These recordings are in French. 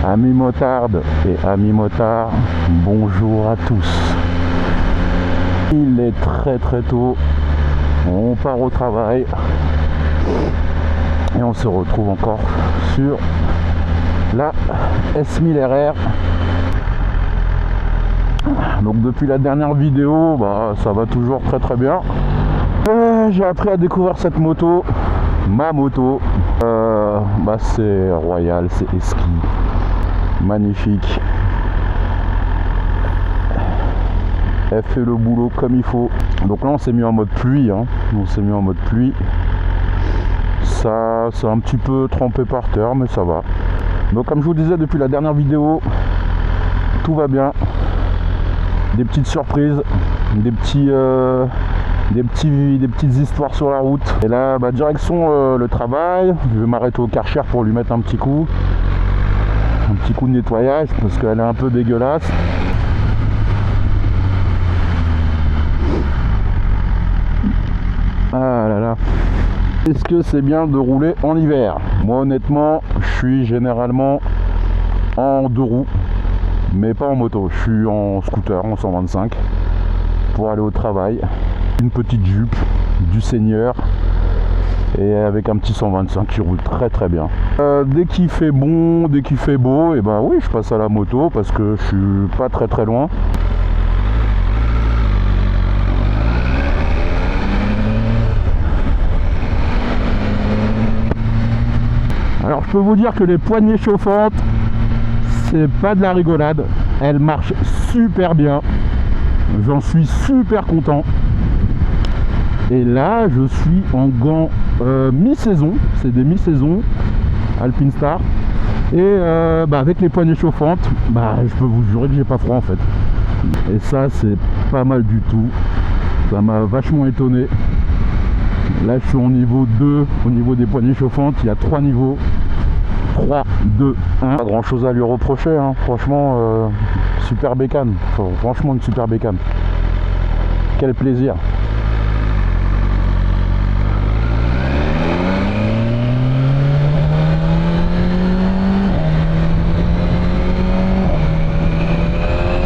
Amis motardes et amis motards, bonjour à tous. Il est très très tôt, on part au travail et on se retrouve encore sur la S1000RR. Donc depuis la dernière vidéo, ça va toujours très très bien. J'ai appris à découvrir cette moto, ma moto. C'est Royal, c'est Esquis. Magnifique. Elle fait le boulot comme il faut. Donc là on s'est mis en mode pluie, Ça c'est un petit peu trempé par terre, mais ça va. Donc comme je vous disais depuis la dernière vidéo, tout va bien. Des petites surprises, des petites histoires sur la route. Et là direction le travail. Je vais m'arrêter au Karcher pour lui mettre un petit coup de nettoyage parce qu'elle est un peu dégueulasse. Ah là là. Est-ce que c'est bien de rouler en hiver? Moi honnêtement, je suis généralement en deux roues, mais pas en moto. Je suis en scooter, en 125 pour aller au travail. Une petite jupe du Seigneur et avec un petit 125 qui roule très très bien. Dès qu'il fait bon, dès qu'il fait beau, et oui, je passe à la moto parce que je suis pas très très loin. Alors je peux vous dire que les poignées chauffantes, c'est pas de la rigolade. Elles marchent super bien. J'en suis super content. Et là, je suis en gants mi-saison. C'est des mi-saison Alpinestar. Et avec les poignées chauffantes, je peux vous jurer que j'ai pas froid en fait. Et ça, c'est pas mal du tout. Ça m'a vachement étonné. Là, je suis au niveau 2, au niveau des poignées chauffantes. Il y a 3 niveaux. 3, 2, 1. Pas grand chose à lui reprocher, hein. Franchement, super bécane. Franchement, une super bécane. Quel plaisir.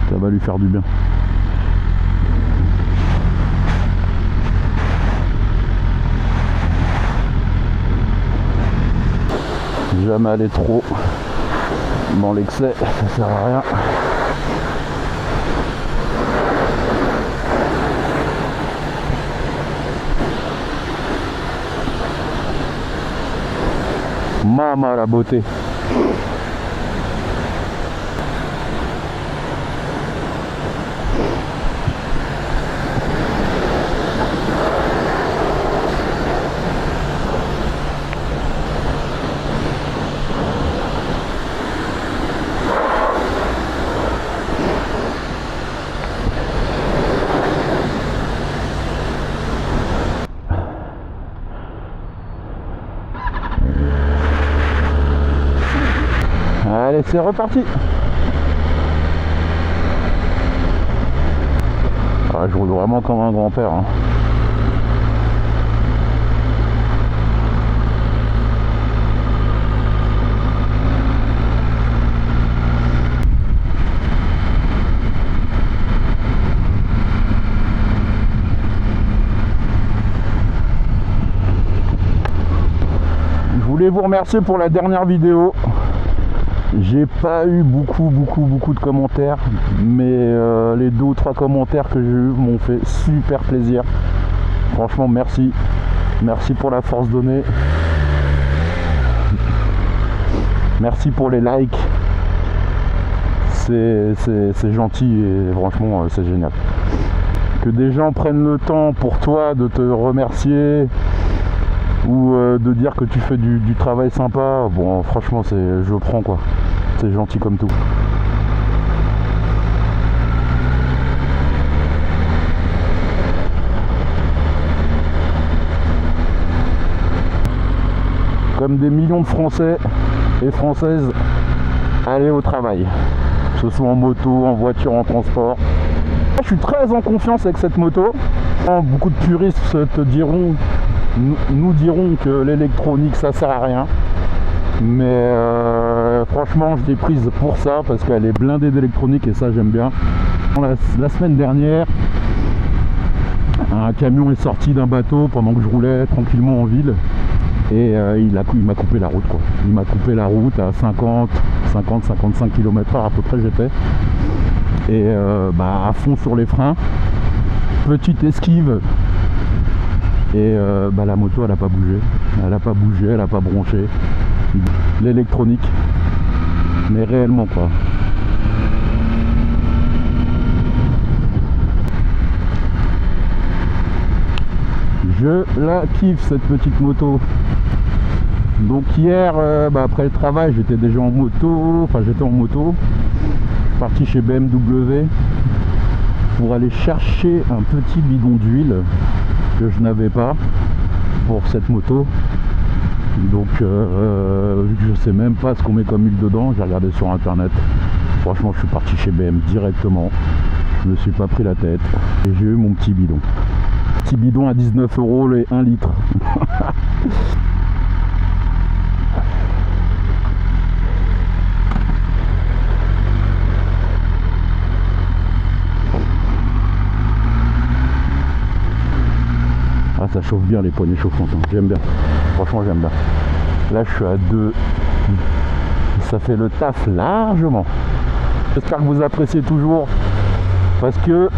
Ça va lui faire du bien. Jamais aller trop dans l'excès, ça sert à rien. Maman la beauté. Allez, c'est reparti. Je roule vraiment comme un grand-père, hein. Je voulais vous remercier pour la dernière vidéo. J'ai pas eu beaucoup de commentaires, mais les 2 ou 3 commentaires que j'ai eu m'ont fait super plaisir. Franchement, merci pour la force donnée, merci pour les likes, c'est gentil et franchement c'est génial. Que des gens prennent le temps pour toi de te remercier ou de dire que tu fais du travail sympa, bon franchement je prends quoi, c'est gentil comme tout. Comme des millions de Français et Françaises, aller au travail, que ce soit en moto, en voiture, en transport. Je suis très en confiance avec cette moto. Beaucoup de puristes nous diront que l'électronique ça sert à rien, mais franchement je l'ai prise pour ça parce qu'elle est blindée d'électronique et ça j'aime bien. La semaine dernière, un camion est sorti d'un bateau pendant que je roulais tranquillement en ville et il m'a coupé la route quoi. Il m'a coupé la route à 50-55 km/h à peu près j'étais, et à fond sur les freins, petite esquive, et la moto elle a pas bougé, elle a pas bronché, l'électronique, mais réellement quoi. Je la kiffe cette petite moto. Donc hier, après le travail, j'étais déjà en moto, j'étais en moto. Je suis parti chez BMW pour aller chercher un petit bidon d'huile que je n'avais pas pour cette moto. Donc vu que je sais même pas ce qu'on met comme huile dedans, j'ai regardé sur internet. Franchement, je suis parti chez BM directement. Je me suis pas pris la tête et j'ai eu mon petit bidon. Petit bidon à 19 € les 1 litre. Ah, ça chauffe bien les poignées chauffantes, hein. J'aime bien, franchement j'aime bien. Là je suis à 2, ça fait le taf largement. J'espère que vous appréciez toujours, parce que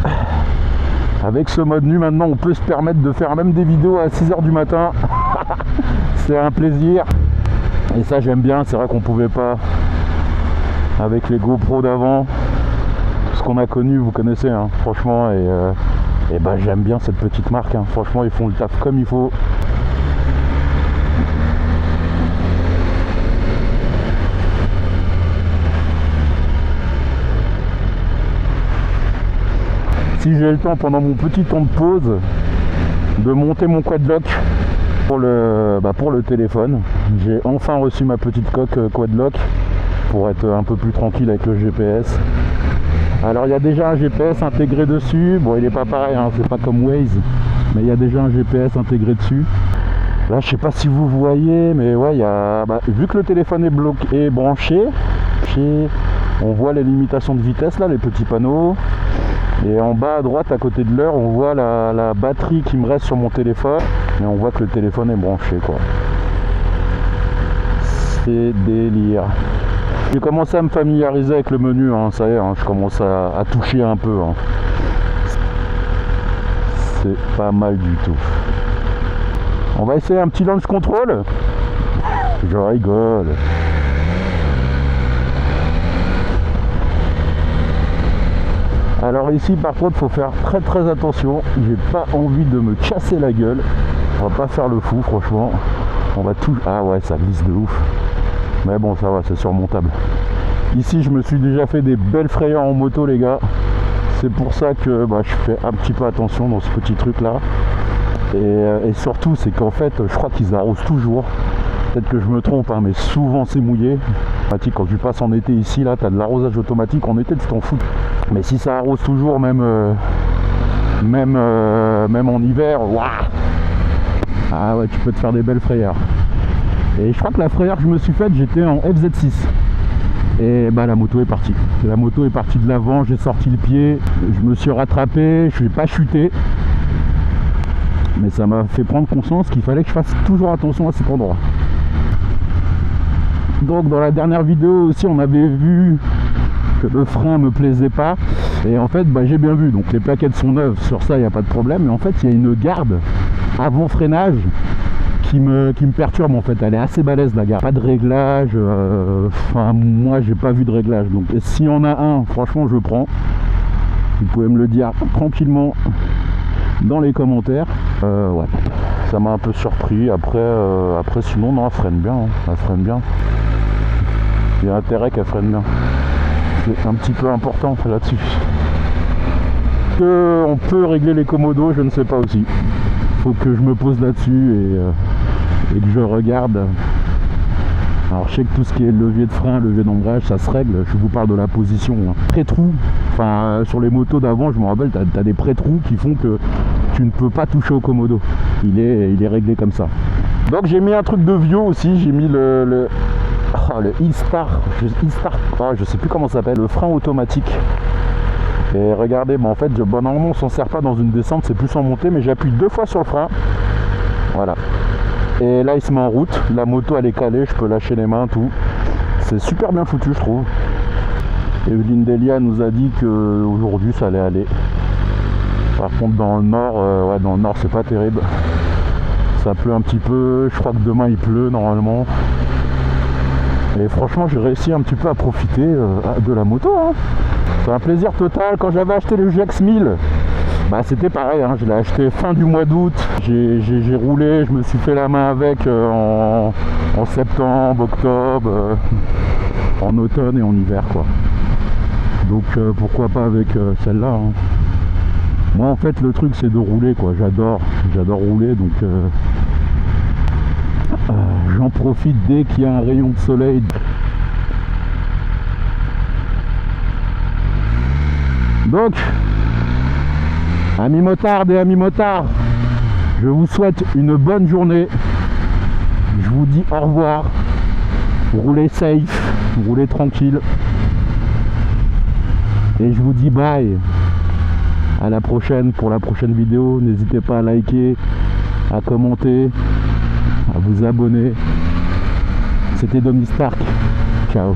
avec ce mode nu maintenant on peut se permettre de faire même des vidéos à 6 h du matin. C'est un plaisir et ça j'aime bien. C'est vrai qu'on pouvait pas avec les GoPro d'avant, tout ce qu'on a connu, vous connaissez hein, franchement, et j'aime bien cette petite marque hein. Franchement ils font le taf comme il faut. Si j'ai le temps pendant mon petit temps de pause de monter mon quadlock pour le téléphone, j'ai enfin reçu ma petite coque quadlock pour être un peu plus tranquille avec le GPS. Alors il y a déjà un GPS intégré dessus, bon il est pas pareil hein, c'est pas comme Waze, mais il y a déjà un GPS intégré dessus. Là je sais pas si vous voyez, mais ouais il y a, vu que le téléphone est bloqué, branché, on voit les limitations de vitesse là, les petits panneaux. Et en bas à droite à côté de l'heure on voit la batterie qui me reste sur mon téléphone, et on voit que le téléphone est branché quoi. C'est délire. J'ai commencé à me familiariser avec le menu hein, ça y est hein, je commence à toucher un peu hein. C'est pas mal du tout. On va essayer un petit launch control. Je rigole. Alors ici par contre faut faire très très attention, j'ai pas envie de me casser la gueule. On va pas faire le fou franchement. On va tout... Ah ouais ça glisse de ouf. Mais bon ça va, c'est surmontable. Ici je me suis déjà fait des belles frayeurs en moto les gars. C'est pour ça que je fais un petit peu attention dans ce petit truc là. Et surtout c'est qu'en fait je crois qu'ils arrosent toujours. Peut-être que je me trompe hein, mais souvent c'est mouillé. Quand tu passes en été ici là, t'as de l'arrosage automatique. En été tu t'en fous. Mais si ça arrose toujours même en hiver, waouh. Ah ouais tu peux te faire des belles frayeurs. Et je crois que la frayeur que je me suis faite, j'étais en FZ6. Et la moto est partie. La moto est partie de l'avant, j'ai sorti le pied, je me suis rattrapé, je n'ai pas chuté. Mais ça m'a fait prendre conscience qu'il fallait que je fasse toujours attention à cet endroit. Donc dans la dernière vidéo aussi, on avait vu que le frein me plaisait pas. Et en fait, j'ai bien vu. Donc les plaquettes sont neuves, sur ça, il n'y a pas de problème. Mais en fait, il y a une garde avant freinage qui me perturbe en fait. Elle est assez balèze la garde. Pas de réglage. Moi, j'ai pas vu de réglage. Donc s'il y en a un, franchement, je prends. Vous pouvez me le dire tranquillement dans les commentaires. Ouais, ça m'a un peu surpris. Après sinon, non, elle freine bien. Hein. Elle freine bien. Il y a intérêt qu'elle freine bien. C'est un petit peu important là-dessus. On peut régler les commodos, je ne sais pas aussi. Faut que je me pose là-dessus et que je regarde. Alors je sais que tout ce qui est levier de frein, levier d'embrayage, ça se règle. Je vous parle de la position. Hein. Pré-trou, sur les motos d'avant, je me rappelle, tu as des pré-trous qui font que tu ne peux pas toucher au commodo. Il est réglé comme ça. Donc j'ai mis un truc de vieux aussi, j'ai mis le... Oh le E-Star, je sais plus comment ça s'appelle, le frein automatique. Et regardez, en fait, normalement on s'en sert pas dans une descente, c'est plus en montée, mais j'appuie 2 fois sur le frein. Voilà. Et là il se met en route, la moto elle est calée, je peux lâcher les mains, tout. C'est super bien foutu, je trouve. Evelyne Delia nous a dit qu'aujourd'hui ça allait aller. Par contre dans le nord, c'est pas terrible. Ça pleut un petit peu, je crois que demain il pleut normalement. Et franchement j'ai réussi un petit peu à profiter de la moto. Hein. C'est un plaisir total. Quand j'avais acheté le GX 1000, c'était pareil, hein. Je l'ai acheté fin du mois d'août. J'ai roulé, je me suis fait la main avec en septembre, octobre, en automne et en hiver quoi. Donc pourquoi pas avec celle-là. Hein. Moi en fait le truc c'est de rouler quoi, j'adore rouler, donc j'en profite dès qu'il y a un rayon de soleil. Donc amis motards et amis motards, je vous souhaite une bonne journée, je vous dis au revoir, roulez safe, roulez tranquille, et je vous dis bye. À la prochaine pour la prochaine vidéo. N'hésitez pas à liker, à commenter, à vous abonner. C'était Dominique Stark. Ciao.